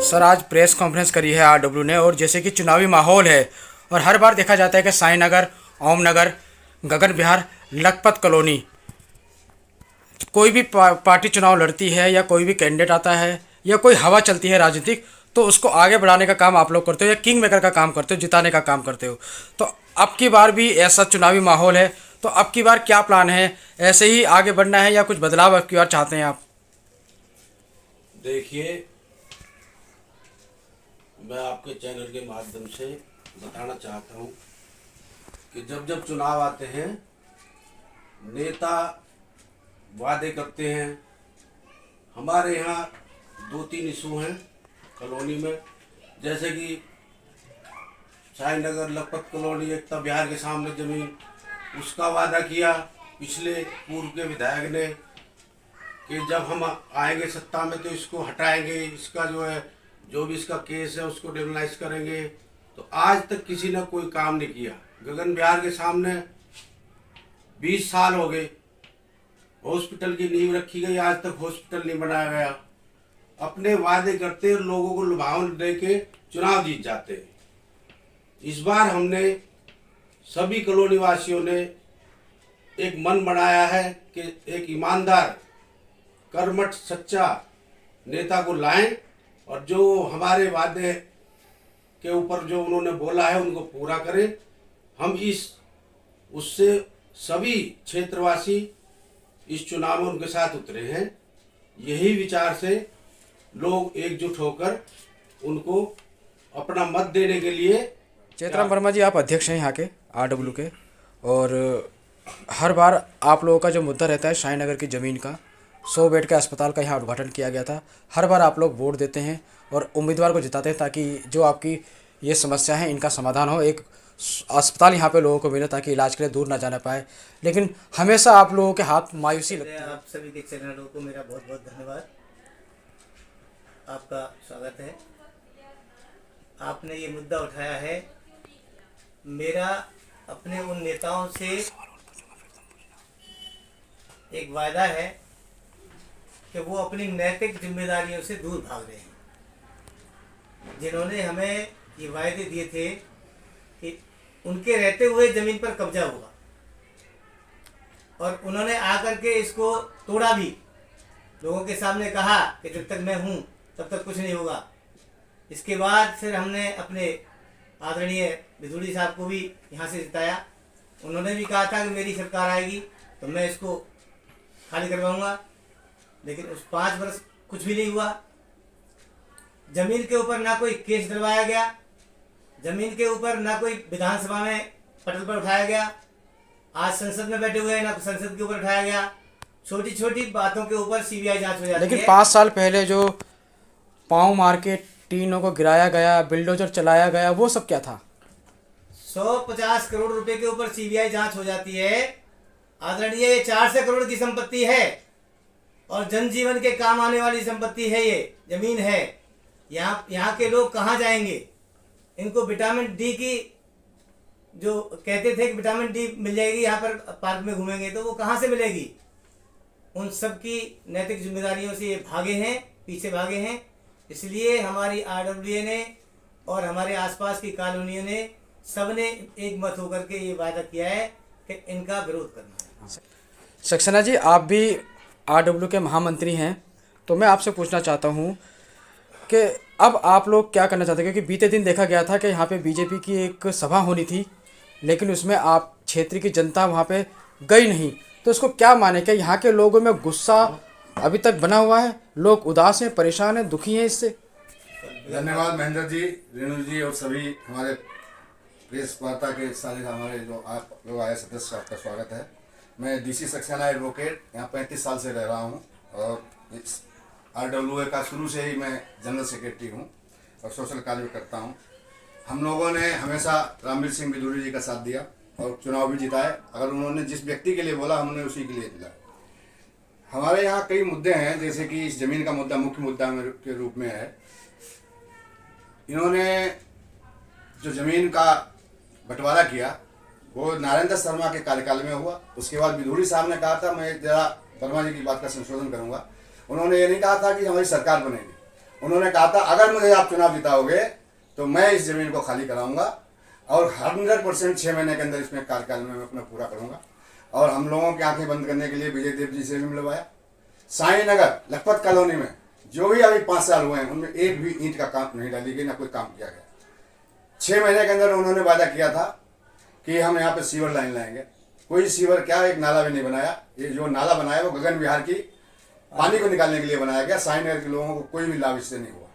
Sir आज press conference करी है आरडब्ल्यू ने, और जैसे कि चुनावी माहौल है और हर बार देखा जाता है कि साई नगर, ओम नगर, गगन विहार, लखपत कॉलोनी कोई भी पार्टी चुनाव लड़ती है या कोई भी कैंडिडेट आता है या कोई हवा चलती है राजनीतिक, तो उसको आगे बढ़ाने का काम आप लोग करते हो या किंग मेकर का काम करते हो, जिताने का काम करते हो। तो अब की बार भी ऐसा चुनावी माहौल है, तो अब की बार क्या प्लान है? ऐसे ही आगे बढ़ना है या कुछ बदलाव अब की बार चाहते हैं आप? देखिए, मैं आपके चैनल के माध्यम से बताना चाहता हूँ कि जब जब चुनाव आते हैं नेता वादे करते हैं। हमारे यहाँ 2-3 इशू हैं कॉलोनी में, जैसे कि साई नगर लखपत कॉलोनी एकता विहार के सामने ज़मीन, उसका वादा किया पिछले पूर्व के विधायक ने कि जब हम आएंगे सत्ता में तो इसको हटाएंगे, इसका जो भी इसका केस है उसको डिमोलाइज करेंगे। तो आज तक किसी ने कोई काम नहीं किया। गगन विहार के सामने 20 साल हो गए, हॉस्पिटल की नींव रखी गई, आज तक हॉस्पिटल नहीं बनाया गया। अपने वादे करते और लोगों को लुभावन दे के चुनाव जीत जाते हैं। इस बार हमने सभी कॉलोनी वासियों ने एक मन बनाया है कि एक ईमानदार, कर्मठ, सच्चा नेता को लाएं और जो हमारे वादे के ऊपर जो उन्होंने बोला है उनको पूरा करें। हम उससे सभी क्षेत्रवासी इस चुनाव में उनके साथ उतरे हैं। यही विचार से लोग एकजुट होकर उनको अपना मत देने के लिए। चेतराम वर्मा जी, आप अध्यक्ष हैं यहाँ के आरडब्ल्यू के, और हर बार आप लोगों का जो मुद्दा रहता है शाही नगर की ज़मीन का, 100 बेड के अस्पताल का यहाँ उद्घाटन किया गया था। हर बार आप लोग वोट देते हैं और उम्मीदवार को जिताते हैं ताकि जो आपकी ये समस्या है इनका समाधान हो, एक अस्पताल यहाँ पे लोगों को मिले ताकि इलाज के लिए दूर ना जाना पाए। लेकिन हमेशा आप लोगों के हाथ मायूसी लगती है। आप सभी के चैनलों को मेरा बहुत बहुत धन्यवाद, आपका स्वागत है। आपने ये मुद्दा उठाया है। मेरा अपने उन नेताओं से एक वायदा है कि वो अपनी नैतिक जिम्मेदारियों से दूर भाग रहे हैं। जिन्होंने हमें ये वायदे दिए थे कि उनके रहते हुए ज़मीन पर कब्जा होगा, और उन्होंने आकर के इसको तोड़ा भी। लोगों के सामने कहा कि जब तक मैं हूँ तब तक कुछ नहीं होगा। इसके बाद फिर हमने अपने आदरणीय बिधूड़ी साहब को भी यहाँ से जिताया। उन्होंने भी कहा था कि मेरी सरकार आएगी तो मैं इसको खाली करवाऊंगा, लेकिन उस 5 वर्ष कुछ भी नहीं हुआ। जमीन के ऊपर ना कोई केस डलवाया गया, जमीन के ऊपर ना कोई विधानसभा में पटल पर उठाया गया। आज संसद में बैठे हुए हैं, ना संसद के ऊपर उठाया गया। छोटी छोटी बातों के ऊपर सीबीआई जांच हो जाती है। लेकिन 5 साल पहले जो पाँव मार के टीनों को गिराया गया, बिल्डोजर चलाया गया, वो सब क्या था? 150 करोड़ रुपए के ऊपर सीबीआई जांच हो जाती है। आदरणीय, ये 400 करोड़ की संपत्ति है और जनजीवन के काम आने वाली संपत्ति है। ये जमीन है। यहाँ के लोग कहाँ जाएंगे? इनको विटामिन डी की, जो कहते थे कि विटामिन डी मिल जाएगी यहाँ पर पार्क में घूमेंगे, तो वो कहाँ से मिलेगी? उन सब की नैतिक जिम्मेदारियों से ये भागे हैं, पीछे भागे हैं। इसलिए हमारी आरडब्ल्यू ने और हमारे आसपास की कॉलोनियों ने सबने एक मत होकर के ये वादा किया है कि इनका विरोध करना है। सक्सेना जी, आप भी आरडब्ल्यू के महामंत्री हैं, तो मैं आपसे पूछना चाहता हूं कि अब आप लोग क्या करना चाहते हैं? क्योंकि बीते दिन देखा गया था कि यहाँ पे बीजेपी की एक सभा होनी थी, लेकिन उसमें आप क्षेत्र की जनता वहाँ पे गई नहीं, तो इसको क्या माने? क्या यहाँ के लोगों में गुस्सा अभी तक बना हुआ है? लोग उदास हैं, परेशान हैं, दुखी हैं इससे? धन्यवाद महेंद्र जी, रेणु जी और सभी हमारे प्रेस वार्ता के सारे हमारे जो आप लोग आए सदस्य, आपका स्वागत है। मैं डीसी सक्सेना एडवोकेट यहाँ 35 साल से रह रहा हूँ और इस आरडब्ल्यू का शुरू से ही मैं जनरल सेक्रेटरी हूँ और सोशल कार्य भी करता हूँ। हम लोगों ने हमेशा रामवीर सिंह बिधूड़ी जी का साथ दिया और चुनाव भी जिताए। अगर उन्होंने जिस व्यक्ति के लिए बोला हमने उसी के लिए दिला। हमारे यहाँ कई मुद्दे हैं, जैसे कि इस जमीन का मुद्दा मुख्य मुद्दा के रूप में है। इन्होंने जो जमीन का बंटवारा किया वो नारायण दत्त शर्मा के कार्यकाल में हुआ। उसके बाद बिधूड़ी साहब ने कहा था, मैं जरा वर्मा जी की बात का संशोधन करूंगा, उन्होंने ये नहीं कहा था कि हमारी सरकार बनेगी। उन्होंने कहा था अगर मुझे आप चुनाव जिताओगे तो मैं इस जमीन को खाली कराऊंगा और 100% 6 महीने के अंदर इसमें कार्यकाल में मैं अपना पूरा करूंगा। और हम लोगों की आंखें बंद करने के लिए विजय देव जी से भी मिलवाया। साई नगर लखपत कॉलोनी में जो भी अभी 5 साल हुए हैं उनमें एक भी ईंट का काम नहीं डाली गई, ना कोई काम किया गया। 6 महीने के अंदर उन्होंने वादा किया था कि हम यहाँ पे सीवर लाइन लाएंगे। कोई सीवर क्या, एक नाला भी नहीं बनाया। ये जो नाला बनाया वो गगन विहार की पानी को निकालने के लिए बनाया गया। साई नगर के लोगों को कोई भी लाभ इससे नहीं हुआ,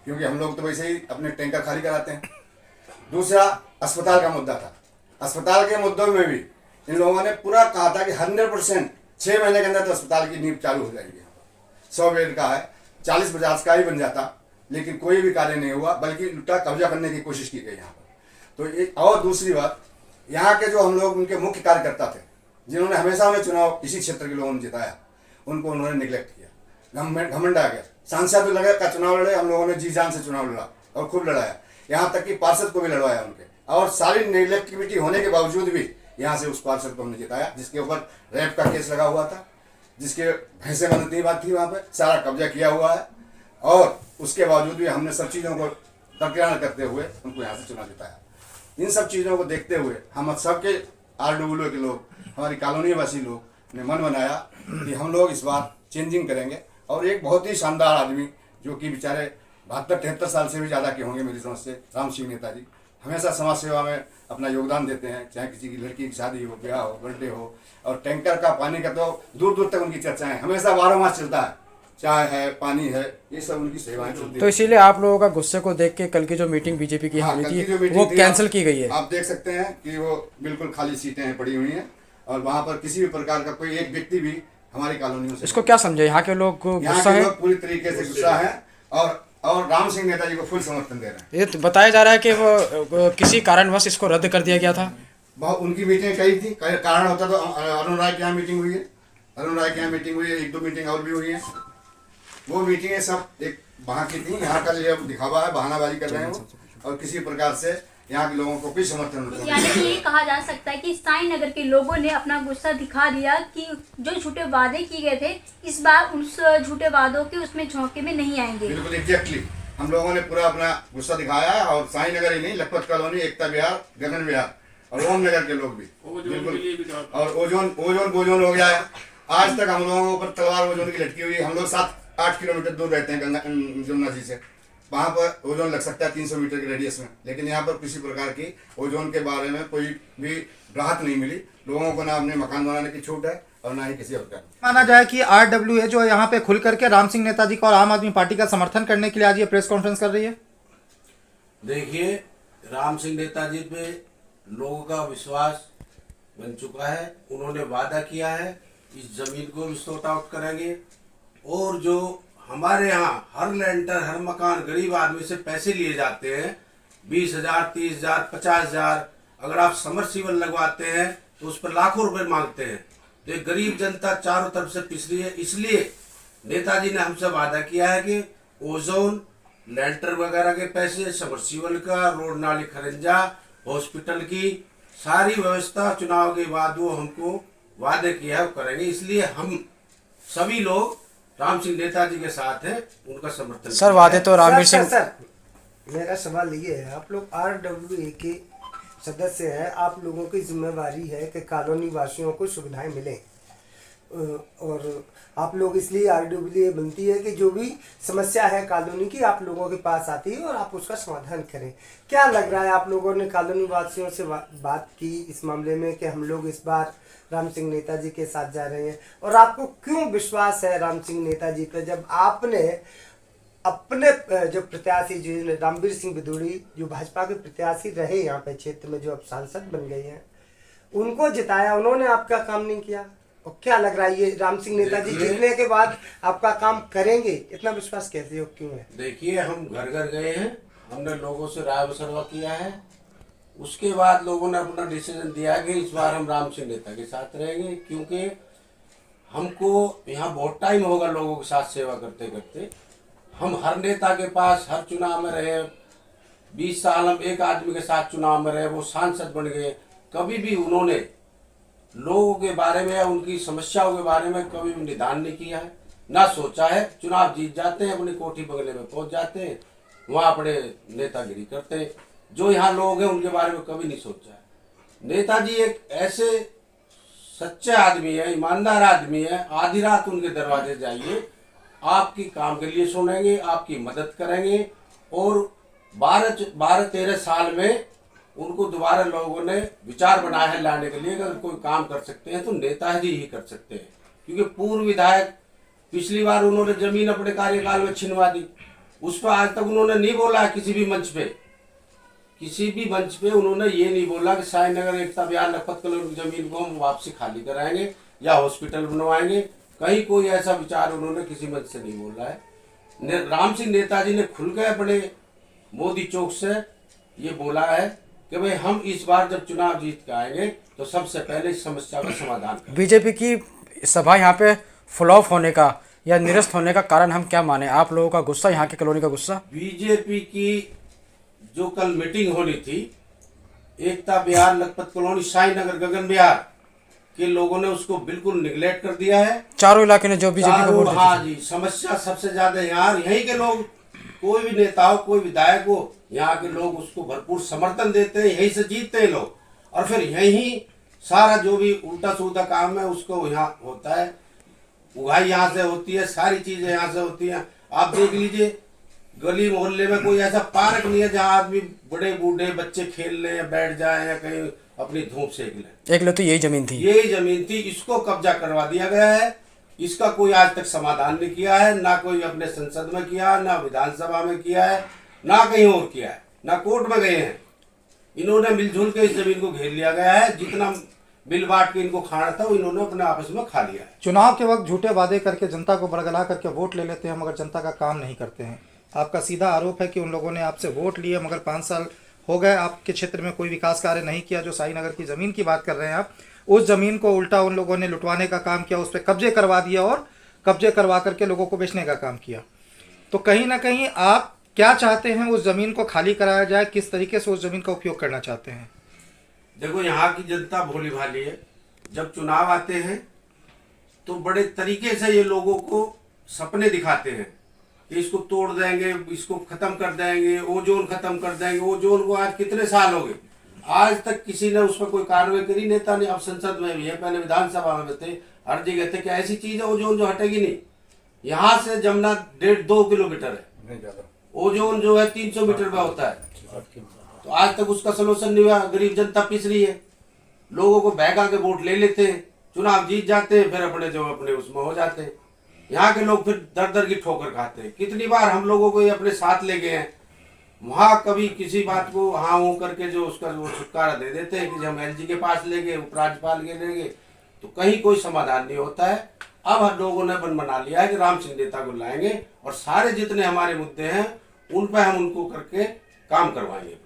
क्योंकि हम लोग तो वैसे ही अपने टैंकर खाली कराते हैं। दूसरा अस्पताल का मुद्दा था। अस्पताल के मुद्दों में भी इन लोगों ने पूरा कहा था कि 100% 6 महीने के अंदर तो अस्पताल की नींव चालू हो जाएगी। 100 बेड का है, 40-50 का ही बन जाता, लेकिन कोई भी कार्य नहीं हुआ, बल्कि उल्टा कब्जा करने की कोशिश की गई यहाँ पर। तो एक और दूसरी बात, यहाँ के जो हम लोग उनके मुख्य कार्यकर्ता थे, जिन्होंने हमेशा हमें चुनाव इसी क्षेत्र के लोगों ने जिताया, उनको उन्होंने निगलेक्ट किया। घमंड आ गया। सांसद लगे का चुनाव लड़े, हम लोगों ने जी जान से चुनाव लड़ा और खूब लड़ाया, यहाँ तक कि पार्षद को भी लड़वाया उनके। और सारी नेगलेक्टिविटी होने के बावजूद भी यहाँ से उस पार्षद को हमने जिताया, जिसके ऊपर रेप का केस लगा हुआ था, जिसके भैंसे बनती बात थी, वहाँ पे सारा कब्जा किया हुआ है। और उसके बावजूद भी हमने सब चीज़ों को दरकिनार करते हुए उनको यहाँ से चुनाव जिताया। इन सब चीज़ों को देखते हुए हम सबके RWA के लोग, हमारी कॉलोनी वासी लोग ने मन बनाया कि हम लोग इस बार चेंजिंग करेंगे। और एक बहुत ही शानदार आदमी, जो कि बेचारे 72-73 साल से भी ज़्यादा के होंगे मेरी समझ से, राम सिंह नेताजी हमेशा समाज सेवा में अपना योगदान देते हैं। चाहे किसी की लड़की की शादी हो, ब्याह हो, बर्थडे हो, और टैंकर का पानी का तो दूर दूर तक उनकी चर्चाएं हमेशा 12 मास चलता है। चाय है, पानी है, ये सब उनकी सेवाएं चलती है। तो इसीलिए आप लोगों का गुस्से को देख के कल की जो मीटिंग बीजेपी की हाँ, हुई कल थी की जो मीटिंग वो थी, कैंसिल की गई है। आप देख सकते हैं कि वो बिल्कुल खाली सीटें हैं, पड़ी हुई हैं, और वहाँ पर किसी भी प्रकार का कोई एक व्यक्ति भी हमारी कॉलोनियों से, इसको क्या समझे यहाँ के लोग यहाँ गुस्सा के है? लोग पूरी तरीके से गुस्सा है और राम सिंह नेताजी को फुल समर्थन दे रहे हैं। ये तो बताया जा रहा है कि वो किसी कारणवश इसको रद्द कर दिया गया था। बहुत उनकी मीटिंग कही थी, कारण होता तो अरुण राय के यहाँ मीटिंग हुई है, अरुण राय के यहाँ मीटिंग हुई है, 1-2 मीटिंग और भी हुई है। वो मीटिंगें सब एक वहाँ की थी। यहाँ का जो दिखावा है, बहानाबाजी कर रहे हैं वो, और किसी प्रकार से यहाँ के लोगों को कोई समर्थन नहीं। यानी कि ये कहा जा सकता है कि साई नगर के लोगों ने अपना गुस्सा दिखा दिया कि जो झूठे वादे किए गए थे, इस बार उस झूठे वादों के उसमें झोंके में नहीं आएंगे। बिल्कुल एग्जैक्टली हम लोगों ने पूरा अपना गुस्सा दिखाया है। और साई नगर ही नहीं, लखपत कॉलोनी, एकता विहार, गगन विहार और ओम नगर के लोग भी बिल्कुल। और ओजोन हो गया है। आज तक हम लोगों के ऊपर तलवार ओजोन की लटकी हुई है। हम लोग 7-8 किलोमीटर दूर रहते हैं जमुना जी से, वहाँ पर ओजोन लग सकता है 300 मीटर के रेडियस में, लेकिन यहाँ पर किसी प्रकार की ओजोन के बारे में कोई भी राहत नहीं मिली लोगों को। ना अपने मकान बनाने की छूट है और ना ही किसी और का। माना जाए कि RWA जो यहाँ पे खुल करके राम सिंह नेताजी का और आम आदमी पार्टी का समर्थन करने के लिए आज ये प्रेस कॉन्फ्रेंस कर रही है। देखिए, राम सिंह नेताजी पे लोगों का विश्वास बन चुका है। उन्होंने वादा किया है इस जमीन को भी सॉर्ट आउट करेंगे। और जो हमारे यहाँ हर लेंटर, हर मकान गरीब आदमी से पैसे लिए जाते हैं, 20,000, 30,000, 50,000, अगर आप समरसीबल लगवाते हैं तो उस पर लाखों रुपए मांगते हैं। तो एक गरीब जनता चारों तरफ से पिछड़ी है। इसलिए नेताजी ने हमसे वादा किया है कि ओजोन, लेंटर वगैरह के पैसे, समरसीबल का, रोड नाली खरंजा, हॉस्पिटल की सारी व्यवस्था चुनाव के बाद वो हमको वादे किया है वो करेंगे। इसलिए हम सभी लोग राम सिंह नेताजी के साथ हैं, उनका समर्थन। सर वादे तो रामवीर सिंह। सर मेरा सवाल ये है, आप लोग RWA के सदस्य हैं, आप लोगों की जिम्मेवारी है कि कॉलोनी वासियों को सुविधाएं मिलें, और आप लोग इसलिए RWA बनती है कि जो भी समस्या है कॉलोनी की आप लोगों के पास आती है और आप उसका समाधान करें। क्या लग रहा है, आप लोगों ने कॉलोनी वासियों से बात की इस मामले में कि हम लोग इस बार राम सिंह नेताजी के साथ जा रहे हैं, और आपको क्यों विश्वास है राम सिंह नेताजी पर, जब आपने अपने जो प्रत्याशी जो रामवीर सिंह बिदुड़ी जो भाजपा के प्रत्याशी रहे यहाँ पे क्षेत्र में, जो अब सांसद बन गए हैं, उनको जिताया, उन्होंने आपका काम नहीं किया? और क्या लग रहा है ये राम सिंह नेताजी जीतने के बाद आपका काम करेंगे, इतना विश्वास कैसे हो, क्यों है? देखिए, हम घर घर गए हैं, हमने लोगों से राय मशवरा किया है, उसके बाद लोगों ने अपना डिसीजन दिया कि इस बार हम राम सिंह नेता के साथ रहेंगे, क्योंकि हमको यहाँ बहुत टाइम होगा लोगों के साथ सेवा करते करते। हम हर नेता के पास हर चुनाव में रहे, 20 साल हम एक आदमी के साथ चुनाव में रहे, वो सांसद बन गए, कभी भी उन्होंने लोगों के बारे में, उनकी समस्याओं के बारे में कभी भी निदान नहीं किया है। ना सोचा है। चुनाव जीत जाते हैं, अपनी कोठी बंगले में पहुंच जाते हैं, वहां अपने नेतागिरी करते हैं। जो यहाँ लोग हैं उनके बारे में कभी नहीं सोचा है। नेताजी एक ऐसे सच्चे आदमी है, ईमानदार आदमी है। आधी रात उनके दरवाजे जाइए, आपकी काम के लिए सुनेंगे, आपकी मदद करेंगे। और 12-13 साल में उनको दोबारा लोगों ने विचार बनाया है लाने के लिए, अगर कोई काम कर सकते हैं तो नेताजी ही कर सकते हैं। क्योंकि पूर्व विधायक पिछली बार उन्होंने जमीन अपने कार्यकाल में छिनवा दी, उस पर आज तक उन्होंने नहीं बोला किसी भी मंच पे उन्होंने ये नहीं बोला कि साई नगर एकता विहार लखपत कॉलोनी की जमीन को हम वापसी खाली कराएंगे या हॉस्पिटल बनवाएंगे। कहीं कोई ऐसा विचार उन्होंने किसी मंच से नहीं बोला है। राम सिंह नेताजी ने खुल के अपने मोदी चौक से ये बोला है कि भाई हम इस बार जब चुनाव जीत के आएंगे तो सबसे पहले इस समस्या का समाधान करेंगे। बीजेपी की सभा यहाँ पे फ्लॉप होने का या निरस्त होने का कारण हम क्या माने? आप लोगों का गुस्सा, यहाँ की कॉलोनी का गुस्सा? बीजेपी की जो कल मीटिंग होनी थी, एकता विहार लखपत कॉलोनी साई नगर गगन विहार के लोगों ने उसको बिल्कुल निगलेक्ट कर दिया है। चारों इलाके ने जो बीजेपी को वोट दी थी। हाँ जी, समस्या सबसे ज्यादा यहाँ यहीं के लोग, कोई भी नेता हो, कोई विधायक हो, यहाँ के लोग उसको भरपूर समर्थन देते हैं, यहीं से जीतते हैं लोग। और फिर यहीं सारा जो भी उल्टा सुल्टा काम है उसको यहाँ होता है, उगाई यहाँ से होती है, सारी चीजें यहाँ से होती हैं। आप देख लीजिए, गली मोहल्ले में कोई ऐसा पार्क नहीं है जहाँ आदमी बड़े बूढ़े बच्चे खेल लें या बैठ जाएं या कहीं अपनी धूप सेक लें। एक लो तो यही जमीन थी, इसको कब्जा करवा दिया गया है। इसका कोई आज तक समाधान नहीं किया है, ना कोई अपने संसद में किया, ना विधानसभा में किया है, ना कहीं और किया है, ना कोर्ट में गए हैं। इन्होंने मिलजुल के इस जमीन को घेर लिया गया है। जितना बिल बांट के इनको खाना था वो इन्होंने अपने आपस में खा लिया है। चुनाव के वक्त झूठे वादे करके जनता को बरगला करके वोट ले लेते हैं, मगर जनता का काम नहीं करते हैं। आपका सीधा आरोप है कि उन लोगों ने आपसे वोट लिए मगर 5 साल हो गए, आपके क्षेत्र में कोई विकास कार्य नहीं किया। जो साई नगर की ज़मीन की बात कर रहे हैं आप, उस ज़मीन को उल्टा उन लोगों ने लुटवाने का काम किया, उस पर कब्जे करवा दिया और कब्जे करवा करके लोगों को बेचने का काम किया। तो कहीं ना कहीं आप क्या चाहते हैं? उस ज़मीन को खाली कराया जाए, किस तरीके से उस ज़मीन का उपयोग करना चाहते हैं? देखो, यहाँ की जनता भोली भाली है। जब चुनाव आते हैं तो बड़े तरीके से ये लोगों को सपने दिखाते हैं कि इसको तोड़ देंगे, इसको खत्म कर देंगे, ओजोन खत्म कर देंगे। ओजोन को आज कितने साल हो गए, आज तक किसी ने उस पर कोई कार्रवाई करी नेता ने। अब संसद में भी है, पहले विधानसभा में थे, हर जगह थे। क्या ऐसी चीज है ओजोन जो हटेगी नहीं? यहाँ से जमुना 1.5-2 किलोमीटर है, ओजोन जो है 300 मीटर में होता है। तो आज तक उसका सलूशन नहीं हुआ। गरीब जनता पिस रही है, लोगों को बहका के वोट ले लेते हैं, चुनाव जीत जाते हैं, फिर अपने उसमें हो जाते हैं। यहाँ के लोग फिर दर दर की ठोकर खाते हैं। कितनी बार हम लोगों को ये अपने साथ ले गए हैं, वहाँ कभी किसी बात को हाँ वो करके जो उसका जो छुटकारा दे देते हैं कि हम LG के पास ले गए, उपराज्यपाल के ले गए, तो कहीं कोई समाधान नहीं होता है। अब हम लोगों ने मन बना लिया है कि राम सिंह नेता को लाएंगे और सारे जितने हमारे मुद्दे हैं उन पर हम उनको करके काम करवाएंगे।